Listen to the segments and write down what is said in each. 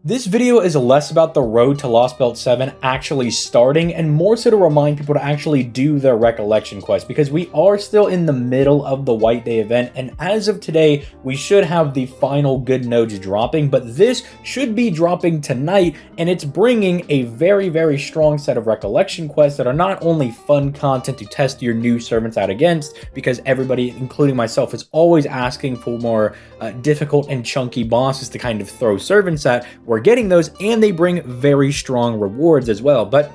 This video is less about the road to Lost Belt 7 actually starting and more so to remind people to actually do their recollection quest, because we are still in the middle of the White Day event, and as of today we should have the final good nodes dropping, but this should be dropping tonight, and it's bringing a very strong set of recollection quests that are not only fun content to test your new servants out against, because everybody, including myself, is always asking for more difficult and chunky bosses to kind of throw servants at. We're getting those, and they bring very strong rewards as well. But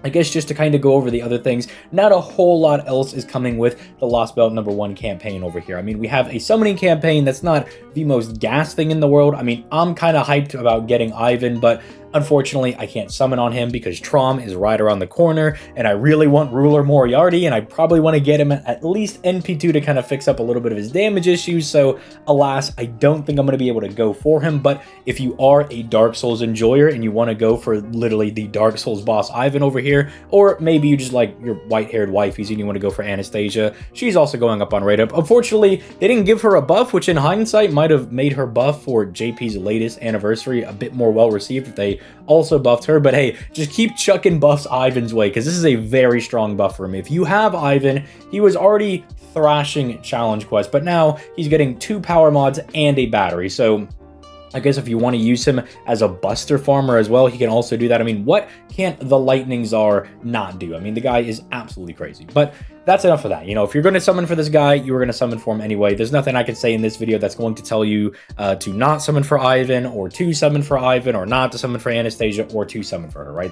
I guess just to kind of go over the other things, not a whole lot else is coming with the Lost Belt #1 campaign over here. I mean, we have a summoning campaign that's not the most gas thing in the world. I mean, I'm kind of hyped about getting Ivan, but unfortunately, I can't summon on him because Trom is right around the corner, and I really want Ruler Moriarty, and I probably want to get him at least NP2 to kind of fix up a little bit of his damage issues, so alas, I don't think I'm going to be able to go for him. But if you are a Dark Souls enjoyer and you want to go for literally the Dark Souls boss Ivan over here, or maybe you just like your white-haired wifeys and you want to go for Anastasia, she's also going up on rate up. Unfortunately, they didn't give her a buff, which in hindsight might have made her buff for JP's latest anniversary a bit more well-received if they also buffed her. But hey, just keep chucking buffs Ivan's way, because this is a very strong buff for him. If you have Ivan, he was already thrashing challenge quests, but now he's getting 2 power mods and a battery, so I guess if you want to use him as a buster farmer as well, he can also do that. I mean, what can't the Lightning Czar not do? I mean, the guy is absolutely crazy. But that's enough of that. You know, if you're going to summon for this guy, you were going to summon for him anyway. There's nothing I can say in this video that's going to tell you to not summon for Ivan, or to summon for Ivan, or not to summon for Anastasia, or to summon for her, right?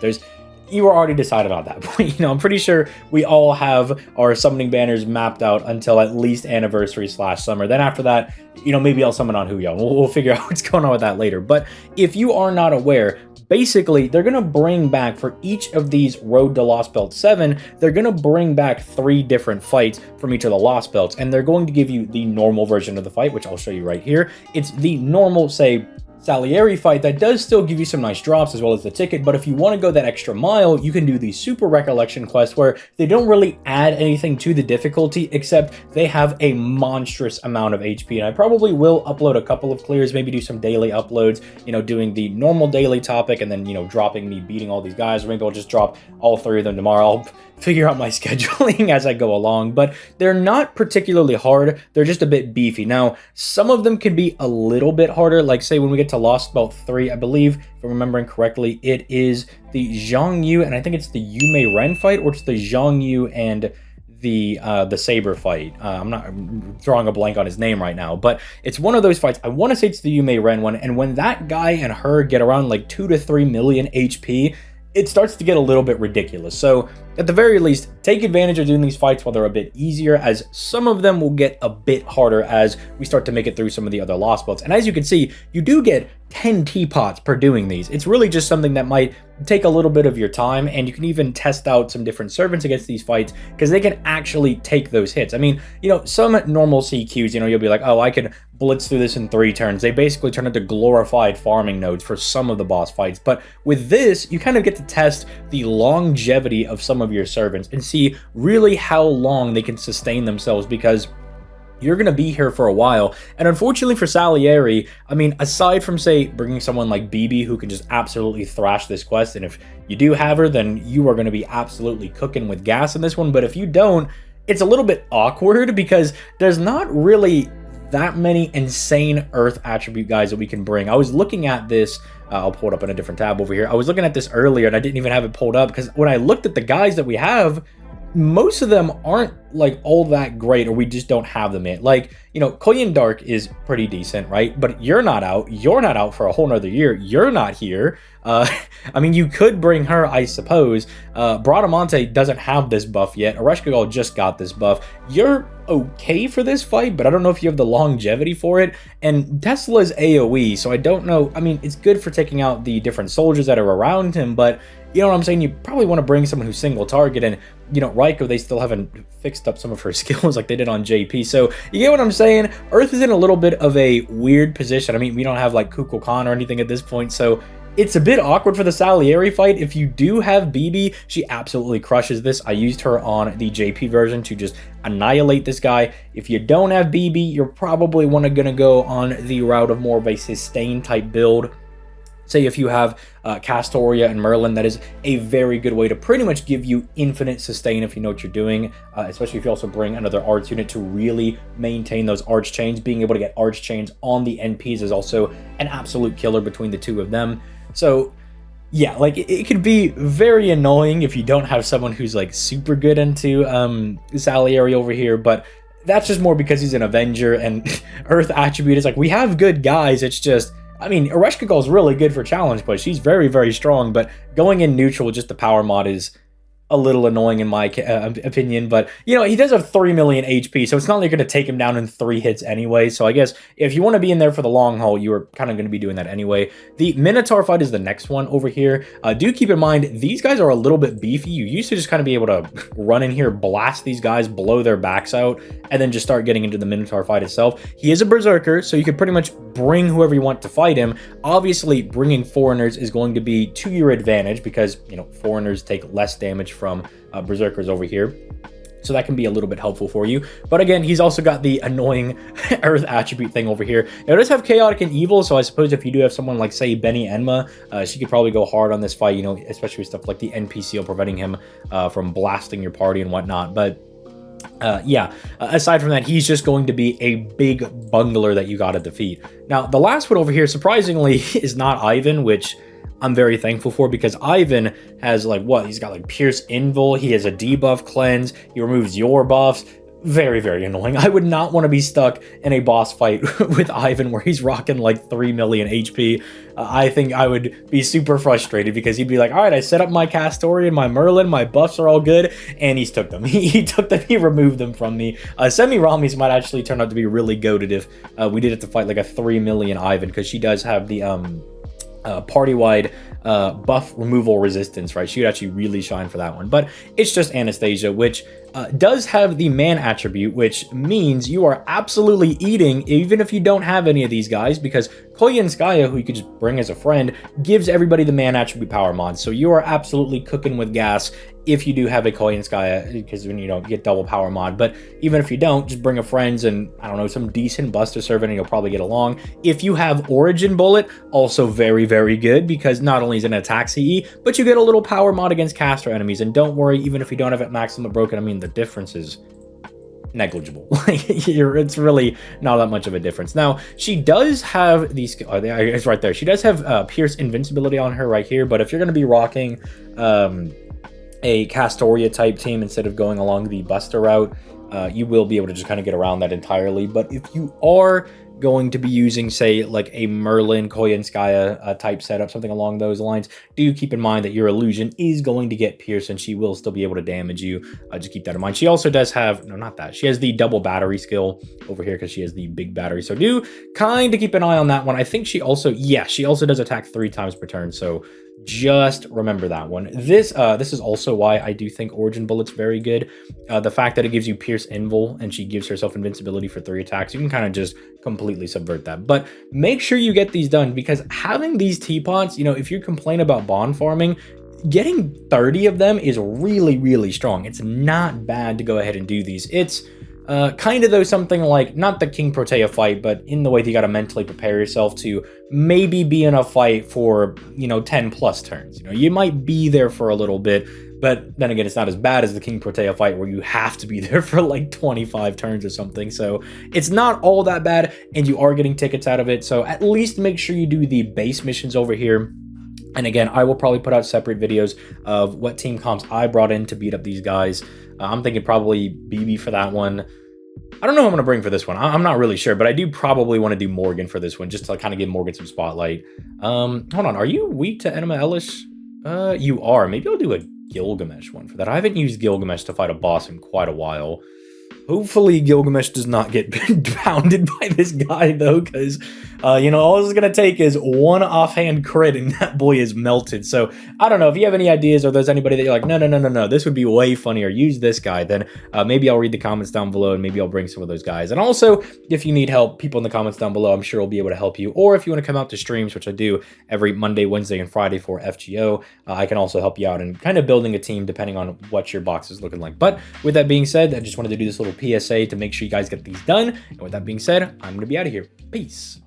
You were already decided on that point. You know, I'm pretty sure we all have our summoning banners mapped out until at least anniversary/summer. Then after that, you know, maybe I'll summon on Yugioh. We'll figure out what's going on with that later. But if you are not aware, basically, they're going to bring back, for each of these Road to Lost Belt 7, they're going to bring back 3 different fights from each of the Lost Belts, and they're going to give you the normal version of the fight, which I'll show you right here. It's the normal, say, Salieri fight that does still give you some nice drops as well as the ticket, but if you want to go that extra mile, you can do the super recollection quest, where they don't really add anything to the difficulty except they have a monstrous amount of HP. And I probably will upload a couple of clears, maybe do some daily uploads, you know, doing the normal daily topic and then, you know, dropping me beating all these guys, or maybe I'll just drop all 3 of them tomorrow. I'll figure out my scheduling as I go along, but they're not particularly hard. They're just a bit beefy. Now, some of them can be a little bit harder, like say when we get to Lost Belt 3, I believe, if I'm remembering correctly, it is the Zhang Yu, and I think it's the Yume Ren fight, or it's the Zhang Yu and the Saber fight. I'm drawing a blank on his name right now, but it's one of those fights. I want to say it's the Yume Ren one, and when that guy and her get around like 2 to 3 million HP, it starts to get a little bit ridiculous. So at the very least, take advantage of doing these fights while they're a bit easier, as some of them will get a bit harder as we start to make it through some of the other Lost Belts. And as you can see, you do get 10 teapots per doing these. It's really just something that might take a little bit of your time, and you can even test out some different servants against these fights, because they can actually take those hits. I mean, you know, some normal CQs, you know, you'll be like, oh, I can blitz through this in 3 turns. They basically turn into glorified farming nodes for some of the boss fights. But with this, you kind of get to test the longevity of some of your servants and see really how long they can sustain themselves, because you're going to be here for a while. And unfortunately for Salieri, I mean, aside from, say, bringing someone like BB who can just absolutely thrash this quest, and if you do have her, then you are going to be absolutely cooking with gas in this one. But if you don't, it's a little bit awkward, because there's not really that many insane Earth attribute guys that we can bring. I was looking at this, I'll pull it up in a different tab over here. I was looking at this earlier, and I didn't even have it pulled up, because when I looked at the guys that we have, most of them aren't like all that great, or we just don't have them yet. Like, you know, Koyan Dark is pretty decent, right? But you're not out for a whole nother year. You're not here. I mean, you could bring her, I suppose. Bradamante doesn't have this buff yet. Ereshkigal just got this buff. You're okay for this fight, but I don't know if you have the longevity for it. And Tesla's AoE, so I don't know. I mean, it's good for taking out the different soldiers that are around him, but you know what I'm saying? You probably want to bring someone who's single target, and, you know, Raiko, they still haven't fixed up some of her skills like they did on JP. So you get what I'm saying? Earth is in a little bit of a weird position. I mean, we don't have like Kukulkan or anything at this point, so it's a bit awkward for the Salieri fight. If you do have BB, she absolutely crushes this. I used her on the JP version to just annihilate this guy. If you don't have BB, you're probably gonna go on the route of more of a sustain type build. Say if you have Castoria and Merlin, that is a very good way to pretty much give you infinite sustain if you know what you're doing, especially if you also bring another arts unit to really maintain those arch chains. Being able to get arch chains on the NPs is also an absolute killer between the two of them. So yeah, like it could be very annoying if you don't have someone who's like super good into Salieri over here, but that's just more because he's an Avenger and Earth attribute is like, we have good guys, it's just, I mean, Ereshkigal is really good for challenge push. She's very, very strong, but going in neutral with just the power mod is a little annoying in my opinion. But, you know, he does have 3 million HP, so it's not like you're going to take him down in 3 hits anyway. So I guess if you want to be in there for the long haul, you are kind of going to be doing that anyway. The Minotaur fight is the next one over here. Do keep in mind, these guys are a little bit beefy. You used to just kind of be able to run in here, blast these guys, blow their backs out, and then just start getting into the Minotaur fight itself. He is a Berserker, so you could pretty much bring whoever you want to fight him. Obviously, bringing foreigners is going to be to your advantage because, you know, foreigners take less damage from Berserkers over here. So that can be a little bit helpful for you. But again, he's also got the annoying Earth attribute thing over here. Now, it does have Chaotic and Evil, so I suppose if you do have someone like, say, Benny Enma, she could probably go hard on this fight, you know, especially with stuff like the NPC preventing him from blasting your party and whatnot. But yeah, aside from that, he's just going to be a big bungler that you got to defeat. Now, the last one over here, surprisingly, is not Ivan, which I'm very thankful for, because Ivan has, like, what? He's got, like, Pierce Invul, he has a debuff cleanse, he removes your buffs. Very, very annoying. I would not want to be stuck in a boss fight with Ivan where he's rocking like 3 million HP. I think I would be super frustrated because he'd be like, all right, I set up my Castorian, my Merlin, my buffs are all good, and he's took them. He took them, he removed them from me. Semiramis might actually turn out to be really goated if we did have to fight like a 3 million Ivan, because she does have the party-wide buff removal resistance, right? She would actually really shine for that one. But it's just Anastasia, which does have the man attribute, which means you are absolutely eating even if you don't have any of these guys, because Koyenskaya, who you could just bring as a friend, gives everybody the man attribute power mod. So you are absolutely cooking with gas if you do have a Koyenskaya, because when you don't get double power mod. But even if you don't, just bring a friends and, I don't know, some decent Buster Servant and you'll probably get along. If you have Origin Bullet, also very, very good, because not only is it an attack CE, but you get a little power mod against caster enemies. And don't worry, even if you don't have it maximum broken, I mean, the difference is negligible. It's really not that much of a difference. Now, she does have these, it's right there. She does have Pierce Invincibility on her right here, but if you're going to be rocking a Castoria type team instead of going along the Buster route, you will be able to just kind of get around that entirely. But if you are going to be using, say, like a Merlin Koyenskaya type setup, something along those lines, do keep in mind that your illusion is going to get pierced and she will still be able to damage you. Just keep that in mind. She also does have, no, not that. She has the double battery skill over here because she has the big battery. So do kind of keep an eye on that one. I think she also, yeah, she also does attack 3 times per turn. So just remember that one. This is also why I do think Origin Bullet's very good. The fact that it gives you Pierce Invul and she gives herself invincibility for 3 attacks, you can kind of just completely subvert that. But make sure you get these done, because having these teapots, you know, if you complain about bond farming, getting 30 of them is really, really strong. It's not bad to go ahead and do these. It's kind of though something like, not the King Protea fight, but in the way that you got to mentally prepare yourself to maybe be in a fight for, you know, 10 plus turns. You know, you might be there for a little bit, but then again, it's not as bad as the King Protea fight where you have to be there for like 25 turns or something. So it's not all that bad, and you are getting tickets out of it. So at least make sure you do the base missions over here. And again, I will probably put out separate videos of what team comps I brought in to beat up these guys. I'm thinking probably BB for that one. I don't know who I'm going to bring for this one. I'm not really sure, but I do probably want to do Morgan for this one, just to kind of give Morgan some spotlight. Hold on. Are you weak to Enema Elish? You are. Maybe I'll do a Gilgamesh one for that. I haven't used Gilgamesh to fight a boss in quite a while. Hopefully Gilgamesh does not get pounded by this guy, though, because, you know, all this is going to take is one offhand crit, and that boy is melted. So, I don't know. If you have any ideas, or there's anybody that you're like, no, this would be way funnier, use this guy, then maybe I'll read the comments down below, and maybe I'll bring some of those guys. And also, if you need help, people in the comments down below, I'm sure I'll be able to help you. Or if you want to come out to streams, which I do every Monday, Wednesday, and Friday for FGO, I can also help you out in kind of building a team depending on what your box is looking like. But with that being said, I just wanted to do this little PSA to make sure you guys get these done. And with that being said, I'm going to be out of here. Peace.